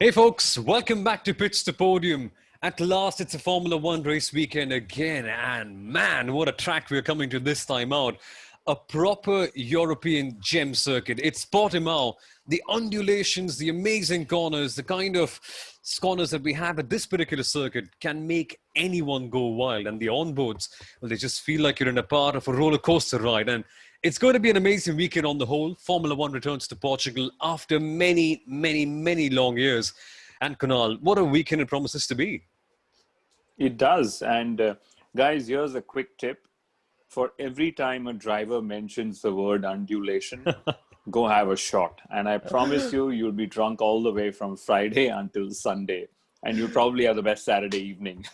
Hey folks, welcome back to Pits To Podium. At last, it's a Formula One race weekend again, and man, what a track we're coming to this time out. A proper European gem circuit. It's Portimao. The undulations, the amazing corners, the kind of corners that we have at this particular circuit can make anyone go wild. And the onboards, well, they just feel like you're in a part of a roller coaster ride. And it's going to be an amazing weekend on the whole. Formula One returns to Portugal after many, many, many long years. And Kunal, what a weekend it promises to be. It does. And guys, here's a quick tip. For every time a driver mentions the word undulation, go have a shot. And I promise you, you'll be drunk all the way from Friday until Sunday. And you'll probably have the best Saturday evening.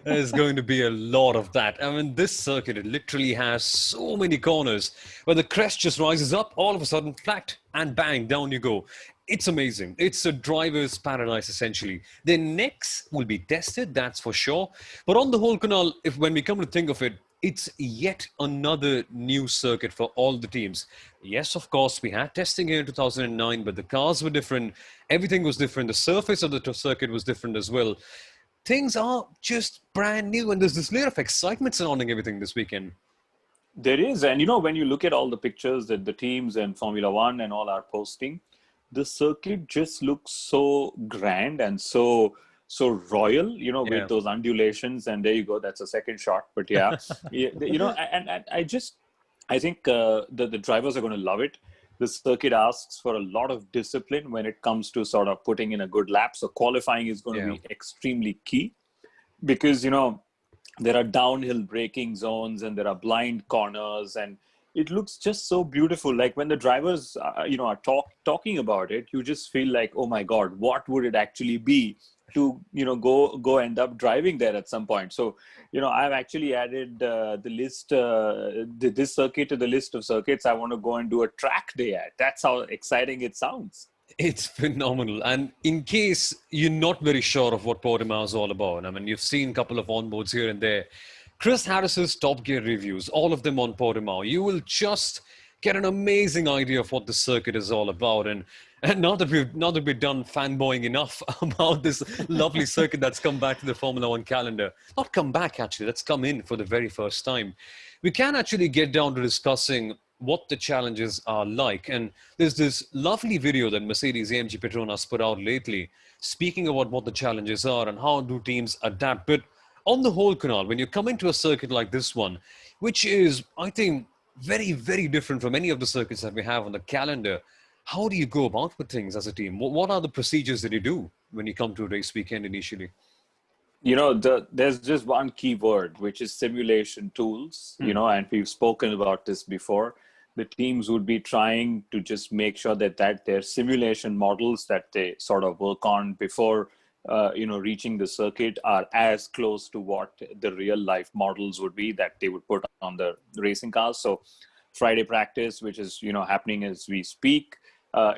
There's going to be a lot of that. I mean, this circuit, it literally has so many corners where the crest just rises up, all of a sudden, flat, and bang, down you go. It's amazing. It's a driver's paradise, essentially. Their necks will be tested, that's for sure. But on the whole, Kunal, when we come to think of it, it's yet another new circuit for all the teams. Yes, of course, we had testing here in 2009, but the cars were different. Everything was different. The surface of the circuit was different as well. Things are just brand new, and there's this layer of excitement surrounding everything this weekend. There is. And, you know, when you look at all the pictures that the teams and Formula One and all are posting, the circuit just looks so grand and so royal, you know, with those undulations. And there you go. That's a second shot. But yeah, you know, and I think the drivers are going to love it. The circuit asks for a lot of discipline when it comes to sort of putting in a good lap. So qualifying is going to be extremely key because, you know, there are downhill braking zones and there are blind corners, and it looks just so beautiful. Like when the drivers, you know, are talking about it, you just feel like, oh my God, what would it actually be to, you know, go end up driving there at some point. So, you know, I've actually added the list, this circuit to the list of circuits I want to go and do a track day at. That's how exciting it sounds. It's phenomenal. And in case you're not very sure of what Portimao is all about, I mean, you've seen a couple of onboards here and there. Chris Harris's Top Gear reviews, all of them on Portimao. You will just get an amazing idea of what the circuit is all about. And now that we've done fanboying enough about this lovely circuit that's come back to the Formula One calendar, not come back actually, that's come in for the very first time. We can actually get down to discussing what the challenges are like. And there's this lovely video that Mercedes-AMG Petronas put out lately, speaking about what the challenges are and how do teams adapt. But on the whole, Kunal, when you come into a circuit like this one, which is, I think, very, very different from any of the circuits that we have on the calendar, how do you go about with things as a team? What are the procedures that you do when you come to a race weekend initially? You know, there's just one key word, which is simulation tools, you know, and we've spoken about this before. The teams would be trying to just make sure that their simulation models that they sort of work on before, you know, reaching the circuit are as close to what the real life models would be that they would put on the racing cars. So Friday practice, which is, you know, happening as we speak,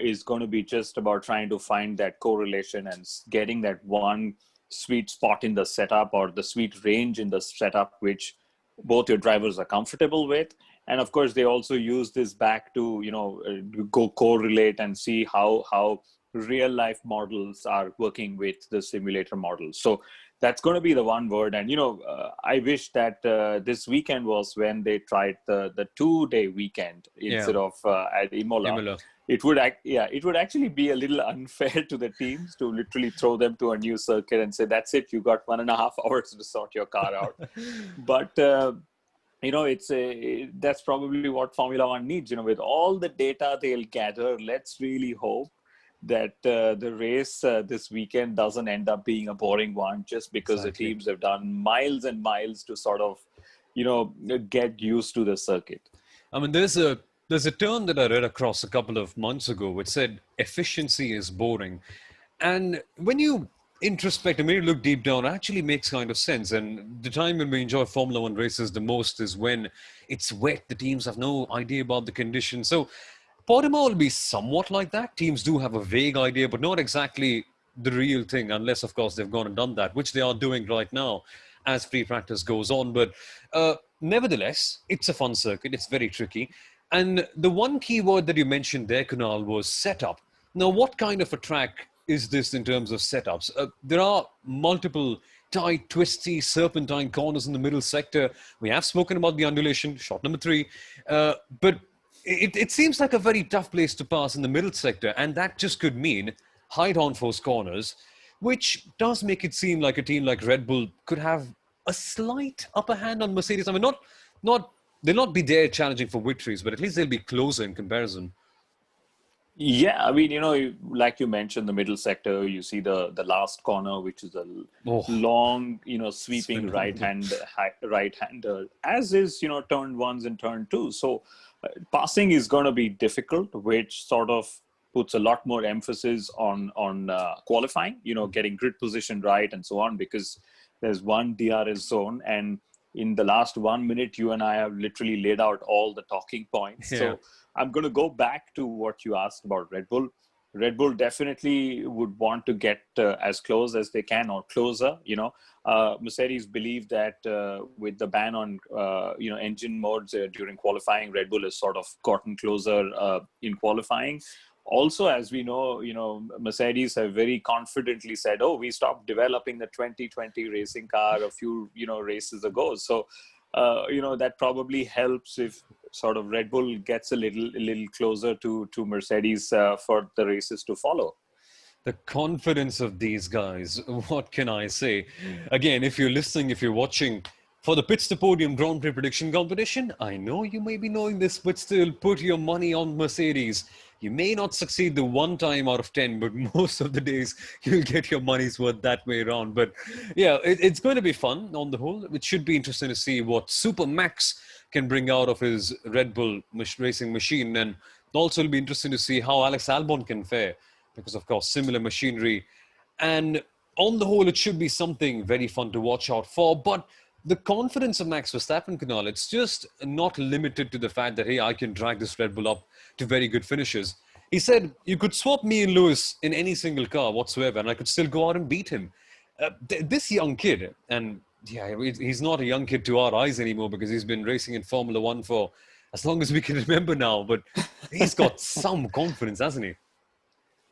is going to be just about trying to find that correlation and getting that one sweet spot in the setup or the sweet range in the setup, which both your drivers are comfortable with. And of course, they also use this back to, you know, go correlate and see how real life models are working with the simulator models. So that's going to be the one word. And, you know, I wish that this weekend was when they tried the 2-day weekend instead of at Imola. It would actually be a little unfair to the teams to literally throw them to a new circuit and say, that's it, you got 1.5 hours to sort your car out. But, you know, that's probably what Formula One needs. You know, with all the data they'll gather, let's really hope that the race this weekend doesn't end up being a boring one just because the teams have done miles and miles to sort of, you know, get used to the circuit. I mean, there's a term that I read across a couple of months ago which said efficiency is boring. And when you introspect and when you look deep down, it actually makes kind of sense. And the time when we enjoy Formula One races the most is when it's wet. The teams have no idea about the conditions. So Portimao will be somewhat like that. Teams do have a vague idea, but not exactly the real thing, unless, of course, they've gone and done that, which they are doing right now as free practice goes on. But nevertheless, it's a fun circuit. It's very tricky. And the one key word that you mentioned there, Kunal, was setup. Now, what kind of a track is this in terms of setups? There are multiple tight, twisty, serpentine corners in the middle sector. We have spoken about the undulation, shot number 3. But it seems like a very tough place to pass in the middle sector. And that just could mean high downforce corners, which does make it seem like a team like Red Bull could have a slight upper hand on Mercedes. I mean, they'll not be there challenging for victories, but at least they'll be closer in comparison. Yeah, I mean, like you mentioned, the middle sector, you see the last corner, which is a long, sweeping right-hander, as is, turn ones and turn twos. So passing is going to be difficult, which sort of puts a lot more emphasis on qualifying, getting grid position right and so on, because there's one DRS zone. And in the last 1 minute, you and I have literally laid out all the talking points. Yeah. So I'm going to go back to what you asked about Red Bull. Red Bull definitely would want to get as close as they can or closer. Mercedes believe that with the ban on engine modes during qualifying, Red Bull has sort of gotten closer in qualifying. Also, as we know, Mercedes have very confidently said, "Oh, we stopped developing the 2020 racing car a few races ago." So that probably helps if sort of Red Bull gets a little closer to Mercedes for the races to follow. The confidence of these guys, what can I say? Again, if you're listening, if you're watching for the Pits to Podium Grand Prix prediction competition, I know you may be knowing this, but still put your money on Mercedes. You may not succeed the 1 time out of 10, but most of the days you'll get your money's worth that way around. But yeah, it's going to be fun on the whole. It should be interesting to see what Super Max can bring out of his Red Bull racing machine. And also it'll be interesting to see how Alex Albon can fare, because of course, similar machinery. And on the whole, it should be something very fun to watch out for. But the confidence of Max Verstappen, Kunal, it's just not limited to the fact that, hey, I can drag this Red Bull up to very good finishes. He said, you could swap me and Lewis in any single car whatsoever, and I could still go out and beat him. This young kid, and yeah, he's not a young kid to our eyes anymore because he's been racing in Formula One for as long as we can remember now, but he's got some confidence, hasn't he?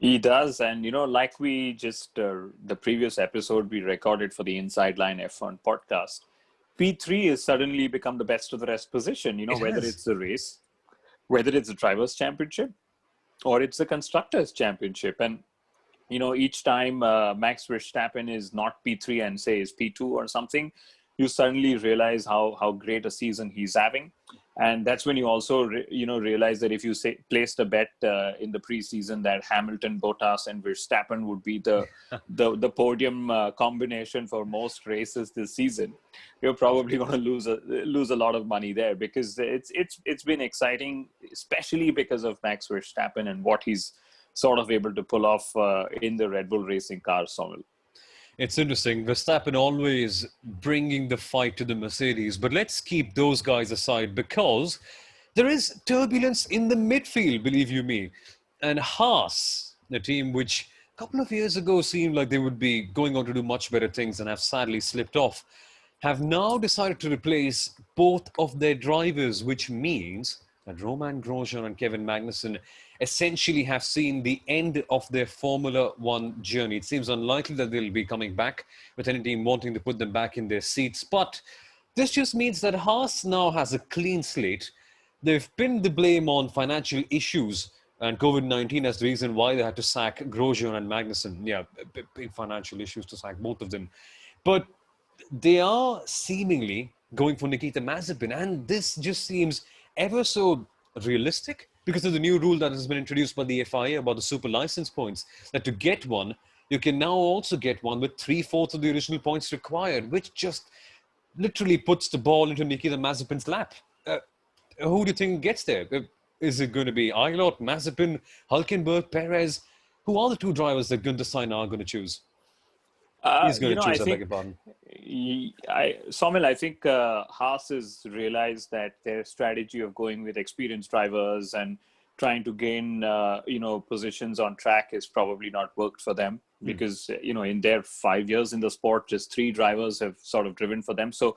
He does. And, like we just, the previous episode we recorded for the Inside Line F1 podcast, P3 has suddenly become the best of the rest position, whether it's the race, whether it's the Drivers' Championship, or it's the Constructors' Championship. And, each time Max Verstappen is not P3 and say is P2 or something, you suddenly realize how great a season he's having. And that's when you also, realize that if you placed a bet in the preseason that Hamilton, Bottas, and Verstappen would be the podium combination for most races this season, you're probably going to lose a lot of money there, because it's been exciting, especially because of Max Verstappen and what he's sort of able to pull off in the Red Bull racing car, Soumil. It's interesting. Verstappen always bringing the fight to the Mercedes. But let's keep those guys aside, because there is turbulence in the midfield, believe you me. And Haas, the team which a couple of years ago seemed like they would be going on to do much better things and have sadly slipped off, have now decided to replace both of their drivers, which means that Romain Grosjean and Kevin Magnussen essentially have seen the end of their Formula One journey. It seems unlikely that they'll be coming back, with any team wanting to put them back in their seats. But this just means that Haas now has a clean slate. They've pinned the blame on financial issues and COVID-19 as the reason why they had to sack Grosjean and Magnussen. Yeah, big financial issues to sack both of them. But they are seemingly going for Nikita Mazepin, and this just seems ever so realistic because of the new rule that has been introduced by the FIA about the super license points, that to get one, you can now also get one with 3/4 of the original points required, which just literally puts the ball into Nikita Mazepin's lap. Who do you think gets there? Is it going to be Aylot, Mazepin, Hülkenberg, Perez? Who are the 2 drivers that Gunther Steiner are going to choose? He's going to choose, I beg your pardon. Soumil, I think Haas has realized that their strategy of going with experienced drivers and trying to gain, positions on track has probably not worked for them, because, in their 5 years in the sport, just 3 drivers have sort of driven for them. So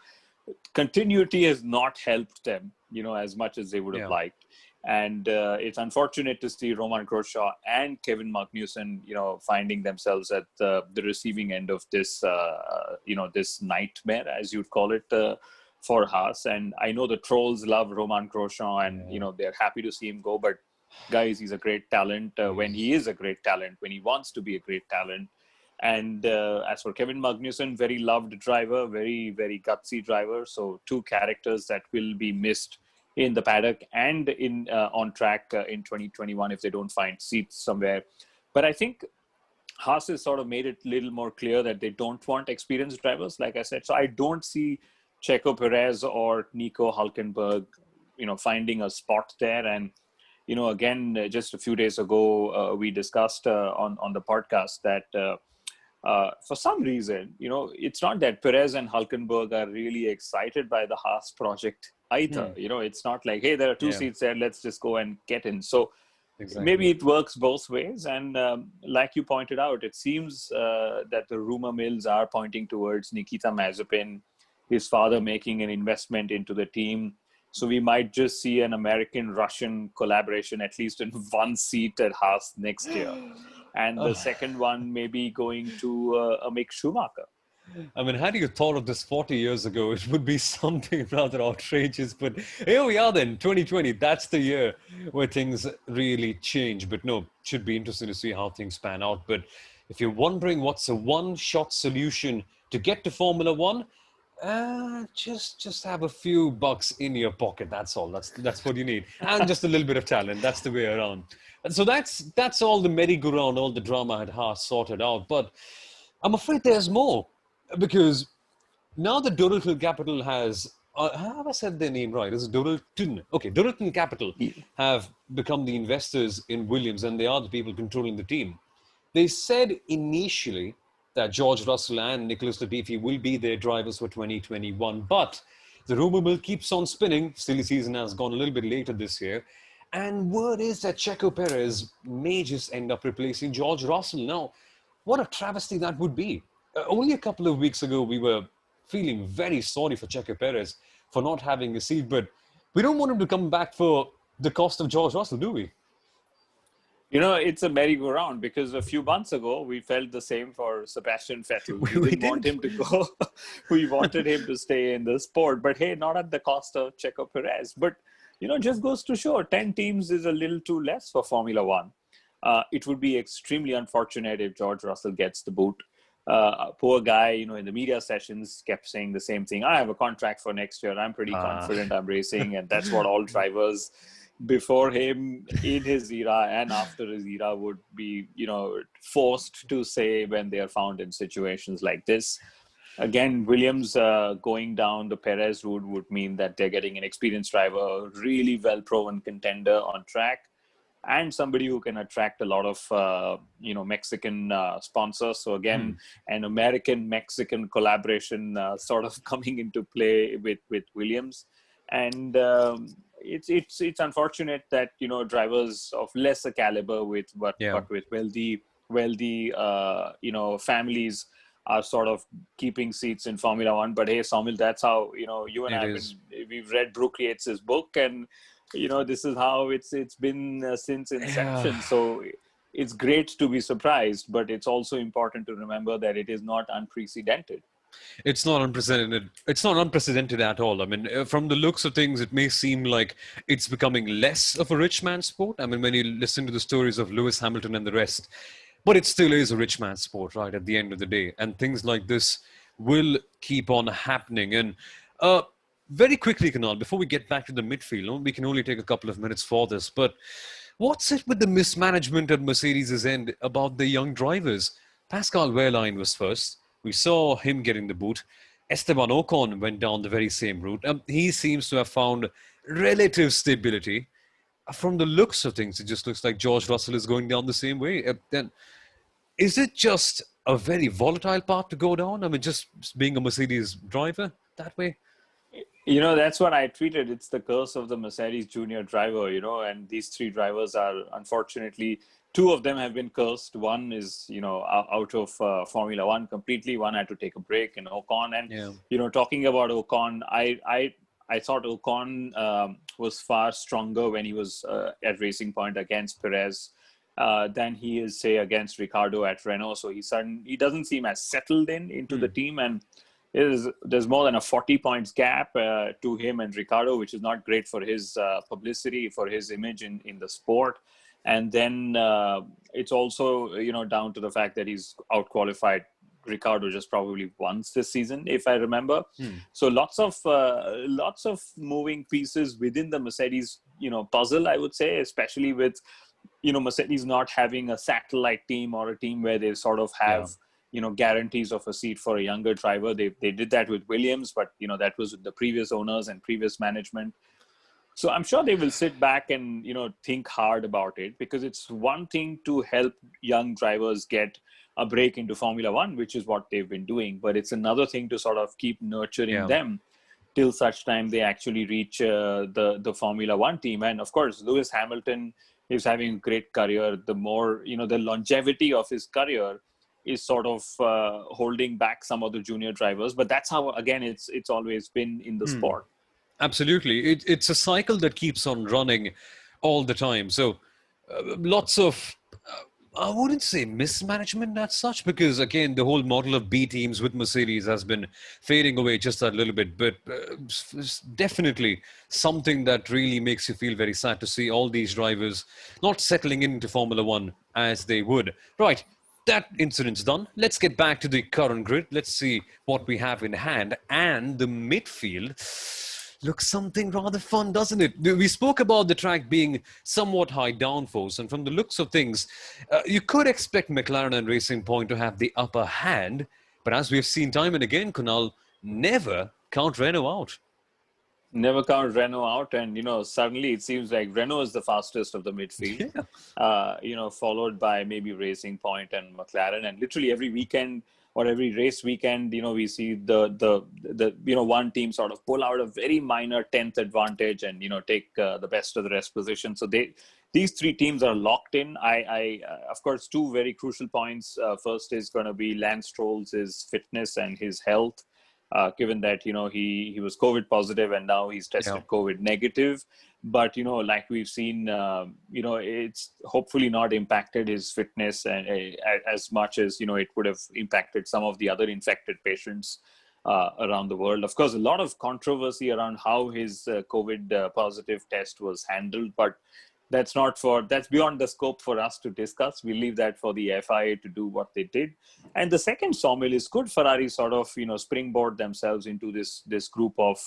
continuity has not helped them, as much as they would have liked. And it's unfortunate to see Roman Grosjean and Kevin Magnussen, finding themselves at the receiving end of this, this nightmare, as you'd call it, for Haas. And I know the trolls love Roman Grosjean, and they're happy to see him go. But guys, he's a great talent when he is a great talent, when he wants to be a great talent. And as for Kevin Magnussen, very loved driver, very, very gutsy driver. So two characters that will be missed in the paddock and in on track in 2021 if they don't find seats somewhere. But I think Haas has sort of made it a little more clear that they don't want experienced drivers, like I said. So I don't see Checo Perez or Nico Hülkenberg, finding a spot there. And, again, just a few days ago, we discussed on the podcast that for some reason, it's not that Perez and Hülkenberg are really excited by the Haas project either. It's not like, hey, there are two seats there, let's just go and get in. So maybe it works both ways. And like you pointed out, it seems that the rumor mills are pointing towards Nikita Mazepin, his father making an investment into the team. So we might just see an American-Russian collaboration, at least in one seat at Haas next year. And the second one maybe going to a Mick Schumacher. I mean, had you thought of this 40 years ago, it would be something rather outrageous. But here we are then, 2020. That's the year where things really change. But no, should be interesting to see how things pan out. But if you're wondering what's a one-shot solution to get to Formula One, just have a few bucks in your pocket. That's all. That's what you need, and just a little bit of talent. That's the way around. And so that's all the merry-go-round, all the drama had Haas sorted out. But I'm afraid there's more, because now the Dorilton Capital has. Have I said their name right? Is it Dorilton? Okay, Dorilton Capital have become the investors in Williams, and they are the people controlling the team. They said initially that George Russell and Nicholas Latifi will be their drivers for 2021. But the rumor mill keeps on spinning. Silly season has gone a little bit later this year. And word is that Checo Perez may just end up replacing George Russell. Now, what a travesty that would be. Only a couple of weeks ago, we were feeling very sorry for Checo Perez for not having a seat. But we don't want him to come back for the cost of George Russell, do we? It's a merry-go-round, because a few months ago, we felt the same for Sebastian Vettel. We didn't want him to go. We wanted him to stay in the sport. But hey, not at the cost of Checo Perez. But, just goes to show 10 teams is a little too less for Formula One. It would be extremely unfortunate if George Russell gets the boot. Poor guy, in the media sessions kept saying the same thing. I have a contract for next year. I'm pretty confident I'm racing. And that's what all drivers before him in his era and after his era would be, forced to say when they are found in situations like this. Again, Williams going down the Perez route would mean that they're getting an experienced driver, really well-proven contender on track, and somebody who can attract a lot of, Mexican sponsors. So again, an American-Mexican collaboration sort of coming into play with Williams. And it's unfortunate that, drivers of lesser caliber but with wealthy, families are sort of keeping seats in Formula One. But hey, Soumil, that's how, you and I we've read Brooke Yates' book, and, this is how it's been since inception. So it's great to be surprised, but it's also important to remember that it is not unprecedented. It's not unprecedented. It's not unprecedented at all. I mean, from the looks of things, it may seem like it's becoming less of a rich man's sport. I mean, when you listen to the stories of Lewis Hamilton and the rest, but it still is a rich man's sport, right, at the end of the day. And things like this will keep on happening. And very quickly, Kunal, before we get back to the midfield, we can only take a couple of minutes for this, but what's it with the mismanagement at Mercedes' end about the young drivers? Pascal Wehrlein was first. We saw him getting the boot. Esteban Ocon went down the very same route. He seems to have found relative stability. From the looks of things, it just looks like George Russell is going down the same way. Then, is it just a very volatile path to go down? I mean, just being a Mercedes driver that way? That's what I tweeted. It's the curse of the Mercedes junior driver, and these three drivers are, unfortunately, two of them have been cursed. One is, out of Formula One completely. One had to take a break in Ocon. And, talking about Ocon, I thought Ocon was far stronger when he was at Racing Point against Perez than he is, say, against Ricardo at Renault. So he doesn't seem as settled into the team, and there's more than a 40 points gap to him and Ricardo, which is not great for his publicity, for his image in the sport. And then it's also, down to the fact that he's out-qualified Ricardo just probably once this season, if I remember. So lots of moving pieces within the Mercedes, puzzle, I would say, especially with, Mercedes not having a satellite team or a team where they sort of have, guarantees of a seat for a younger driver. They did that with Williams, but, that was with the previous owners and previous management. So I'm sure they will sit back and, think hard about it, because it's one thing to help young drivers get a break into Formula One, which is what they've been doing. But it's another thing to sort of keep nurturing them till such time they actually reach the Formula One team. And of course, Lewis Hamilton is having a great career. The more, the longevity of his career is sort of holding back some of the junior drivers. But that's how, again, it's always been in the sport. Absolutely. It's a cycle that keeps on running all the time. So lots of, I wouldn't say mismanagement as such, because again, the whole model of B teams with Mercedes has been fading away just a little bit. But it's definitely something that really makes you feel very sad to see all these drivers not settling into Formula One as they would. Right. That incident's done. Let's get back to the current grid. Let's see what we have in hand. And the midfield looks something rather fun, doesn't it? We spoke about the track being somewhat high downforce, and from the looks of things, you could expect McLaren and Racing Point to have the upper hand, but as we've seen time and again, Kunal, never count Renault out. Never count Renault out, and suddenly it seems like Renault is the fastest of the midfield. Followed by maybe Racing Point and McLaren, and literally every weekend or every race weekend, we see the one team sort of pull out a very minor 10th advantage and take the best of the rest position. So these three teams are locked in. I of course, two very crucial points. First is going to be Lance Stroll's fitness and his health. Given that, he was COVID positive and now he's tested COVID negative. But, like we've seen, it's hopefully not impacted his fitness and as much as, it would have impacted some of the other infected patients around the world. Of course, a lot of controversy around how his COVID positive test was handled, but that's beyond the scope for us to discuss. We leave that for the FIA to do what they did. And the second, Soumil, is could Ferrari sort of, springboard themselves into this group of,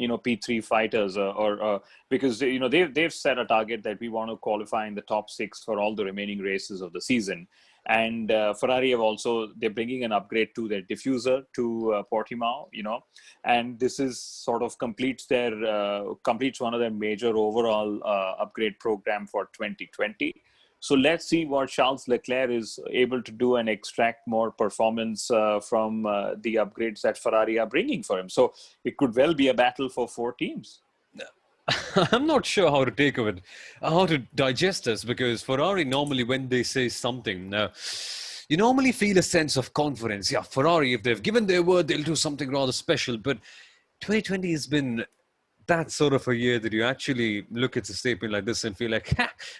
P3 fighters or because, they've set a target that we want to qualify in the top 6 for all the remaining races of the season. And Ferrari they're bringing an upgrade to their diffuser to Portimao, and this is sort of completes one of their major overall upgrade program for 2020. So let's see what Charles Leclerc is able to do and extract more performance from the upgrades that Ferrari are bringing for him. So it could well be a battle for 4 teams. I'm not sure how to digest this, because Ferrari normally, when they say something, you normally feel a sense of confidence. Yeah, Ferrari, if they've given their word, they'll do something rather special. But 2020 has been that sort of a year that you actually look at a statement like this and feel like,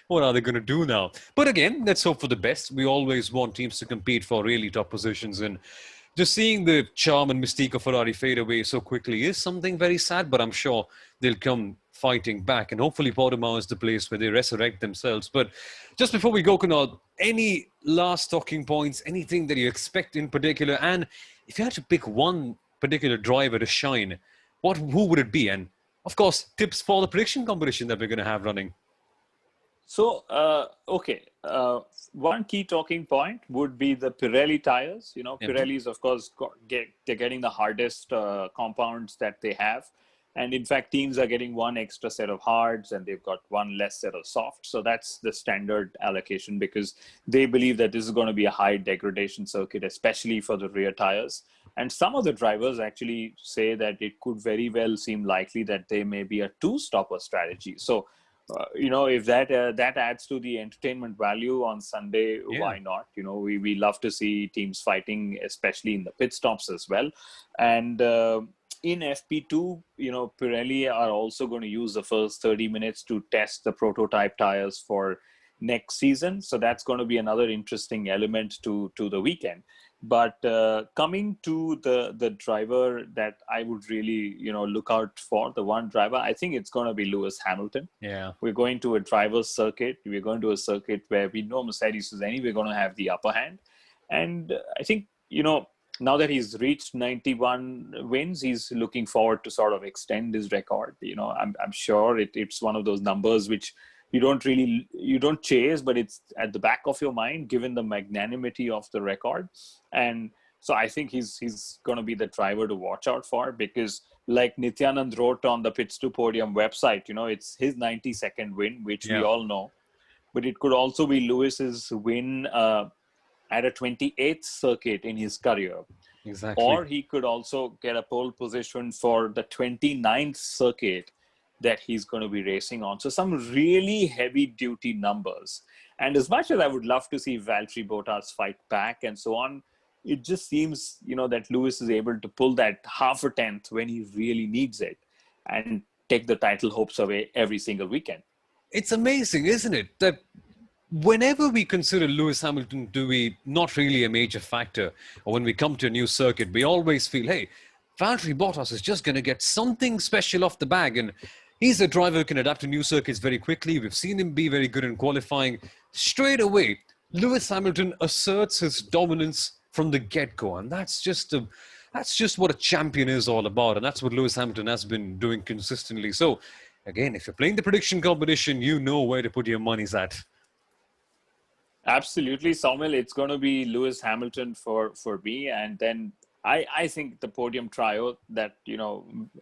what are they going to do now? But again, let's hope for the best. We always want teams to compete for really top positions, and just seeing the charm and mystique of Ferrari fade away so quickly is something very sad, but I'm sure they'll come fighting back. And hopefully Portimao is the place where they resurrect themselves. But just before we go, Kunal, any last talking points, anything that you expect in particular? And if you had to pick one particular driver to shine, who would it be? And of course, tips for the prediction competition that we're going to have running. So, one key talking point would be the Pirelli tires. Pirelli's, of course, they're getting the hardest compounds that they have. And in fact, teams are getting one extra set of hards and they've got one less set of soft. So that's the standard allocation, because they believe that this is going to be a high degradation circuit, especially for the rear tires. And some of the drivers actually say that it could very well seem likely that there may be a 2-stopper strategy. So, if that adds to the entertainment value on Sunday, why not? We love to see teams fighting, especially in the pit stops as well. And in FP2, Pirelli are also going to use the first 30 minutes to test the prototype tires for next season. So that's going to be another interesting element to the weekend. But coming to the driver that I would really, look out for, the one driver, I think it's going to be Lewis Hamilton. Yeah. We're going to a driver's circuit. We're going to a circuit where we know Mercedes is anyway going to have the upper hand. And I think, now that he's reached 91 wins, he's looking forward to sort of extend his record. I'm sure it's one of those numbers which you don't chase, but it's at the back of your mind, given the magnanimity of the record. And so I think he's going to be the driver to watch out for, because like Nityanand wrote on the Pits To Podium website, it's his 92nd win, which we all know, but it could also be Lewis's win at a 28th circuit in his career. Exactly. Or he could also get a pole position for the 29th circuit that he's going to be racing on. So some really heavy duty numbers. And as much as I would love to see Valtteri Bottas fight back and so on, it just seems, that Lewis is able to pull that half a tenth when he really needs it and take the title hopes away every single weekend. It's amazing, isn't it, that whenever we consider Lewis Hamilton to be not really a major factor, or when we come to a new circuit, we always feel, hey, Valtteri Bottas is just going to get something special off the bag. And he's a driver who can adapt to new circuits very quickly. We've seen him be very good in qualifying. Straight away, Lewis Hamilton asserts his dominance from the get-go. And that's just what a champion is all about. And that's what Lewis Hamilton has been doing consistently. So, again, if you're playing the prediction competition, you know where to put your monies at. Absolutely, Soumil. It's going to be Lewis Hamilton for me. And then I think the podium trio that,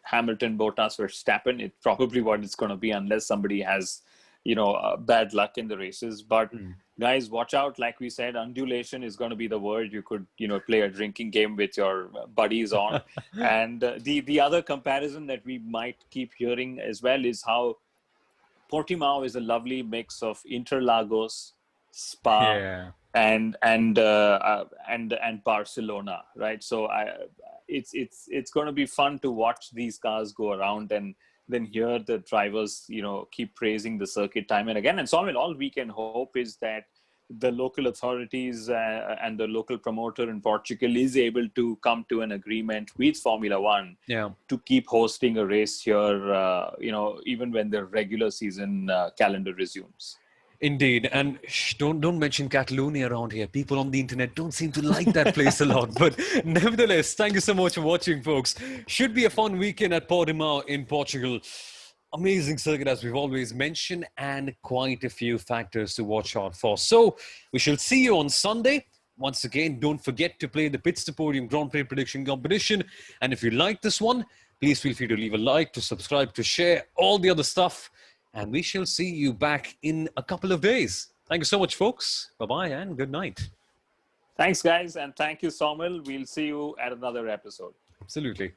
Hamilton, Bottas, Verstappen, it's probably what it's going to be, unless somebody has, bad luck in the races. But guys, watch out. Like we said, undulation is going to be the word you could, play a drinking game with your buddies on. And the other comparison that we might keep hearing as well is how Portimao is a lovely mix of Interlagos, Spa, and Barcelona, right? So it's going to be fun to watch these cars go around and then hear the drivers, keep praising the circuit time and again. And so all we can hope is that the local authorities and the local promoter in Portugal is able to come to an agreement with Formula One to keep hosting a race here, even when the regular season calendar resumes. Indeed. And don't mention Catalonia around here. People on the internet don't seem to like that place a lot. But nevertheless, thank you so much for watching, folks. Should be a fun weekend at Portimao in Portugal. Amazing circuit, as we've always mentioned, and quite a few factors to watch out for. So we shall see you on Sunday. Once again, don't forget to play the Pits To Podium Grand Prix prediction competition. And if you like this one, please feel free to leave a like, to subscribe, to share, all the other stuff. And we shall see you back in a couple of days. Thank you so much, folks. Bye-bye and good night. Thanks, guys. And thank you, Soumil. We'll see you at another episode. Absolutely.